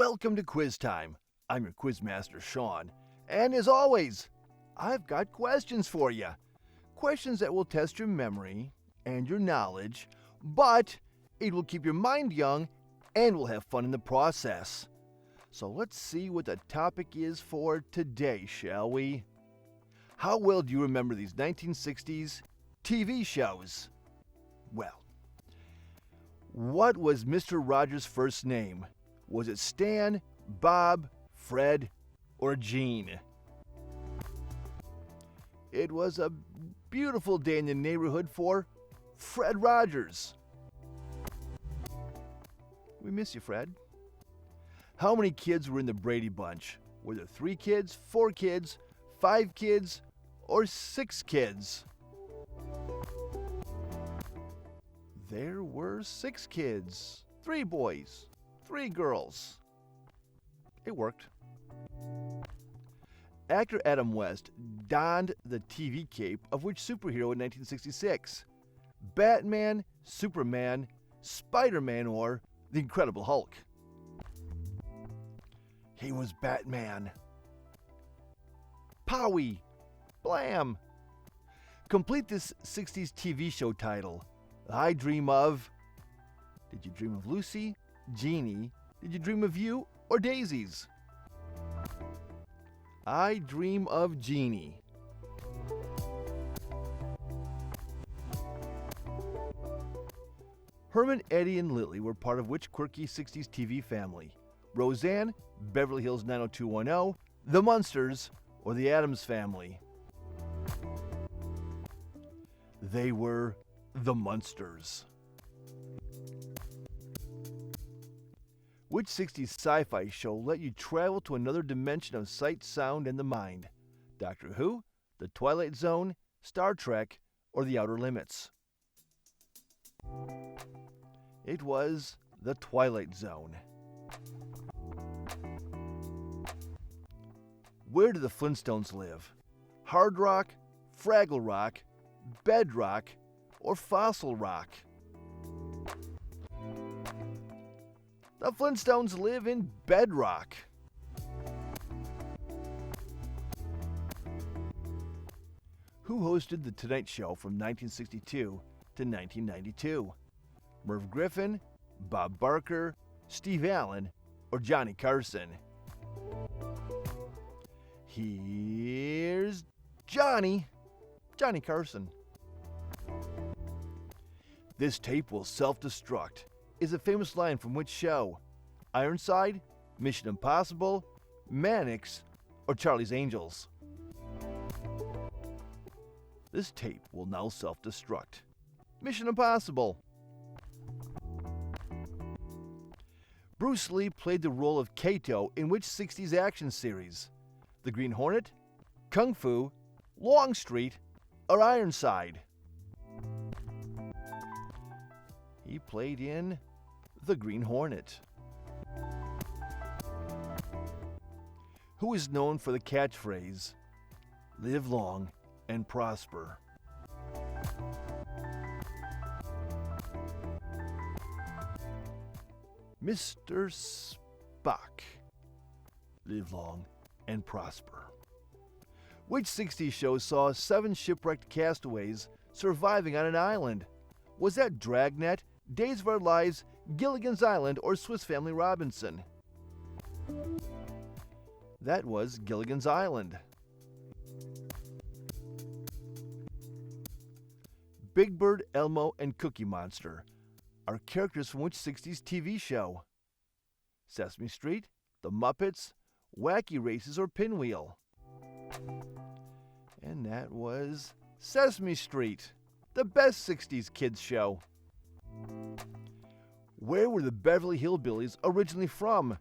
Welcome to Quiz Time. I'm your Quizmaster, Sean. And as always, I've got questions for you. Questions that will test your memory and your knowledge, but it will keep your mind young and will have fun in the process. So let's see what the topic is for today, shall we? How well do you remember these 1960s TV shows? Well, what was Mr. Rogers' first name? Was it Stan, Bob, Fred, or Gene? It was a beautiful day in the neighborhood for Fred Rogers. We miss you, Fred. How many kids were in the Brady Bunch? Were there 3 kids, 4 kids, 5 kids, or 6 kids? There were 6 kids. 3 boys, 3 girls. It worked. Actor Adam West donned the TV cape of which superhero in 1966? Batman, Superman, Spider-Man, or the Incredible Hulk? He was Batman. Powie. Blam. Complete this 60s TV show title. I dream of... Did you dream of Lucy? Jeannie? Did you dream of you? Or daisies? I dream of Jeannie. Herman, Eddie, and Lily were part of which quirky 60s TV family? Roseanne, Beverly Hills 90210, The Munsters, or The Addams Family? They were the Munsters. Which 60s sci-fi show let you travel to another dimension of sight, sound, and the mind? Doctor Who, The Twilight Zone, Star Trek, or The Outer Limits? It was The Twilight Zone. Where do the Flintstones live? Hard Rock, Fraggle Rock, Bedrock, or Fossil Rock? The Flintstones live in Bedrock. Who hosted The Tonight Show from 1962 to 1992? Merv Griffin, Bob Barker, Steve Allen, or Johnny Carson? Here's Johnny Carson. This tape will self-destruct is a famous line from which show? Ironside, Mission Impossible, Mannix, or Charlie's Angels? This tape will now self-destruct. Mission Impossible. Bruce Lee played the role of Kato in which 60s action series? The Green Hornet, Kung Fu, Longstreet, or Ironside? He played in The Green Hornet. Who is known for the catchphrase, "Live long and prosper"? Mr. Spock. Live long and prosper. Which 60s show saw 7 shipwrecked castaways surviving on an island? Was that Dragnet, Days of Our Lives, Gilligan's Island, or Swiss Family Robinson? That was Gilligan's Island. Big Bird, Elmo, and Cookie Monster are characters from which 60s TV show? Sesame Street, The Muppets, Wacky Races, or Pinwheel? And that was Sesame Street, the best 60s kids show. Where were the Beverly Hillbillies originally from?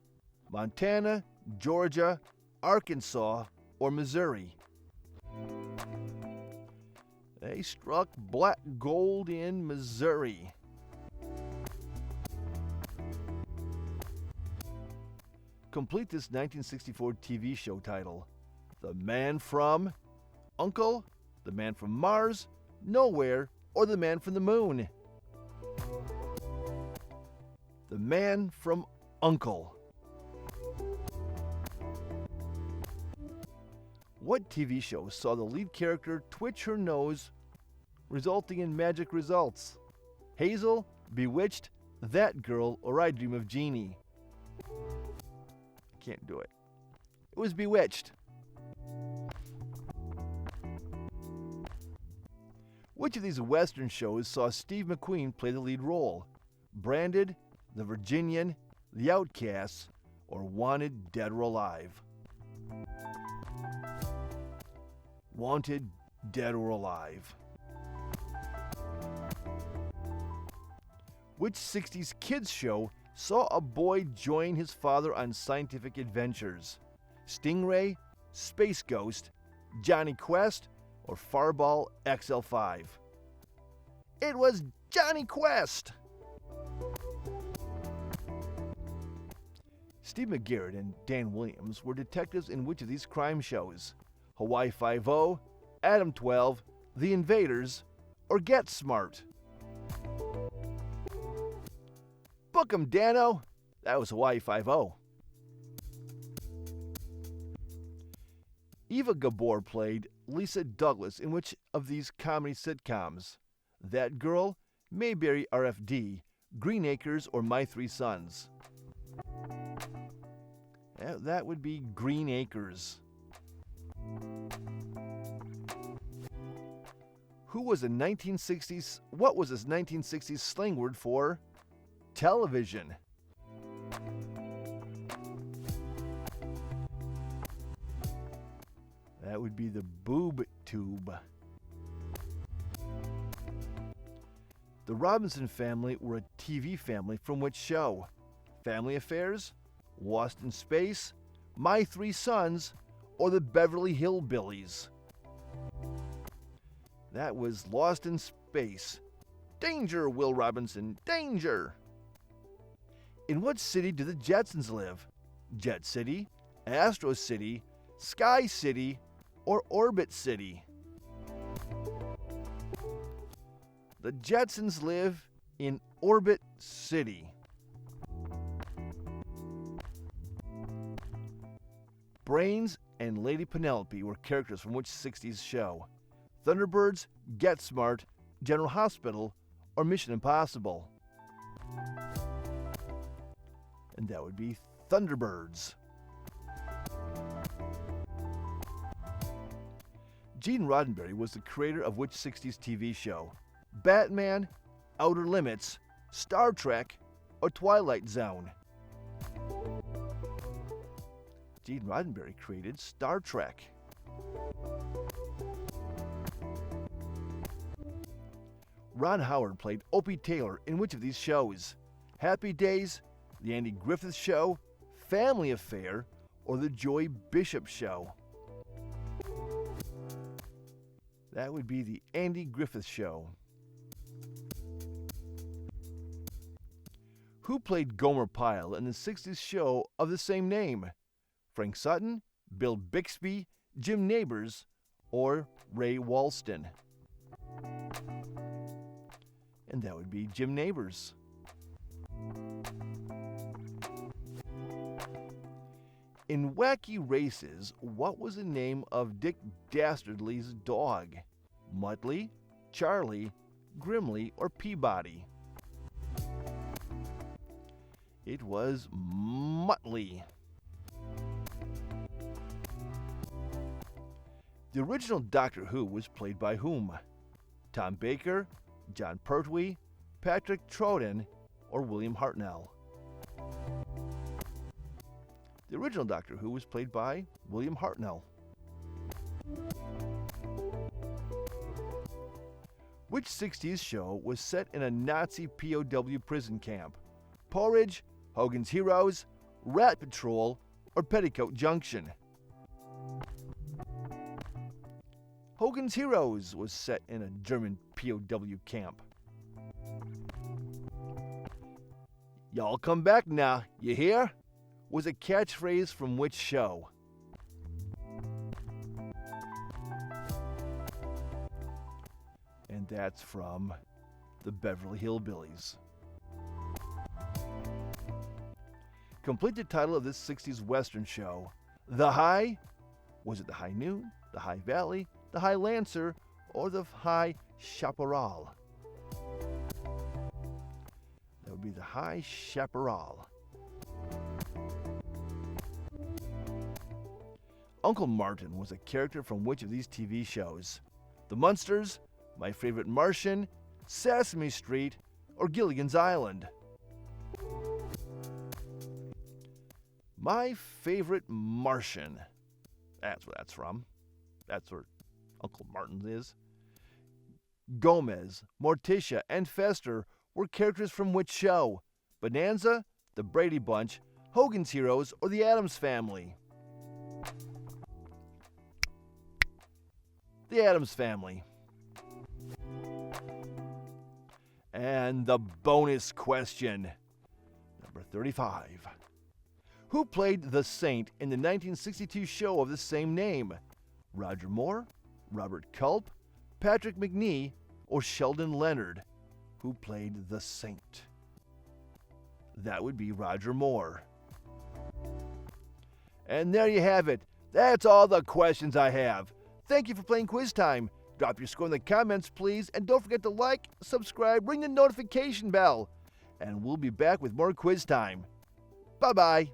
Montana, Georgia, Arkansas, or Missouri? They struck black gold in Missouri. Complete this 1964 TV show title. The Man from Uncle, The Man from Mars, Nowhere, or The Man from the Moon? The Man from Uncle. What TV show saw the lead character twitch her nose, resulting in magic results? Hazel, Bewitched, That Girl, or I Dream of Jeannie? Can't do it. It was Bewitched. Which of these Western shows saw Steve McQueen play the lead role? Branded, The Virginian, The Outcasts, or Wanted, Dead or Alive? Wanted, Dead or Alive. Which 60s kids show saw a boy join his father on scientific adventures? Stingray, Space Ghost, Johnny Quest, or Farball XL5? It was Johnny Quest! Steve McGarrett and Dan Williams were detectives in which of these crime shows? Hawaii Five-0, Adam 12, The Invaders, or Get Smart? Book 'em, Dano! That was Hawaii Five-0. Eva Gabor played Lisa Douglas in which of these comedy sitcoms? That Girl, Mayberry RFD, Green Acres, or My Three Sons? That would be Green Acres. What was a 1960s slang word for television? That would be the boob tube. The Robinson family were a TV family from which show? Family Affairs, Lost in Space, My Three Sons, or the Beverly Hillbillies? That was Lost in Space. Danger, Will Robinson, danger! In what city do the Jetsons live? Jet City, Astro City, Sky City, or Orbit City? The Jetsons live in Orbit City. Brains and Lady Penelope were characters from which 60s show? Thunderbirds, Get Smart, General Hospital, or Mission Impossible? And that would be Thunderbirds. Gene Roddenberry was the creator of which 60s TV show? Batman, Outer Limits, Star Trek, or Twilight Zone? Gene Roddenberry created Star Trek. Ron Howard played Opie Taylor in which of these shows? Happy Days, The Andy Griffith Show, Family Affair, or The Joy Bishop Show? That would be The Andy Griffith Show. Who played Gomer Pyle in the 60s show of the same name? Frank Sutton, Bill Bixby, Jim Nabors, or Ray Walston? And that would be Jim Nabors. In Wacky Races, what was the name of Dick Dastardly's dog? Muttley, Charlie, Grimly, or Peabody? It was Muttley. The original Doctor Who was played by whom? Tom Baker, John Pertwee, Patrick Troughton, or William Hartnell? The original Doctor Who was played by William Hartnell. Which 60s show was set in a Nazi POW prison camp? Porridge, Hogan's Heroes, Rat Patrol, or Petticoat Junction? Hogan's Heroes was set in a German POW camp. Y'all come back now, you hear? Was a catchphrase from which show? And that's from the Beverly Hillbillies. Complete the title of this 60s Western show: The High, Was it the High Noon, the High Valley, the High Lancer, or the High Chaparral? That would be the High Chaparral. Uncle Martin was a character from which of these TV shows? The Munsters, My Favorite Martian, Sesame Street, or Gilligan's Island? My Favorite Martian. That's where that's from. That's where Uncle Martin is. Gomez, Morticia, and Fester were characters from which show? Bonanza, The Brady Bunch, Hogan's Heroes, or The Addams Family? The Addams Family. And the bonus question, number 35. Who played the Saint in the 1962 show of the same name? Roger Moore, Robert Culp, Patrick McNee, or Sheldon Leonard? Who played the Saint? That would be Roger Moore. And there you have it. That's all the questions I have. Thank you for playing Quiz Time. Drop your score in the comments, please, and don't forget to like, subscribe, ring the notification bell. And we'll be back with more Quiz Time. Bye-bye.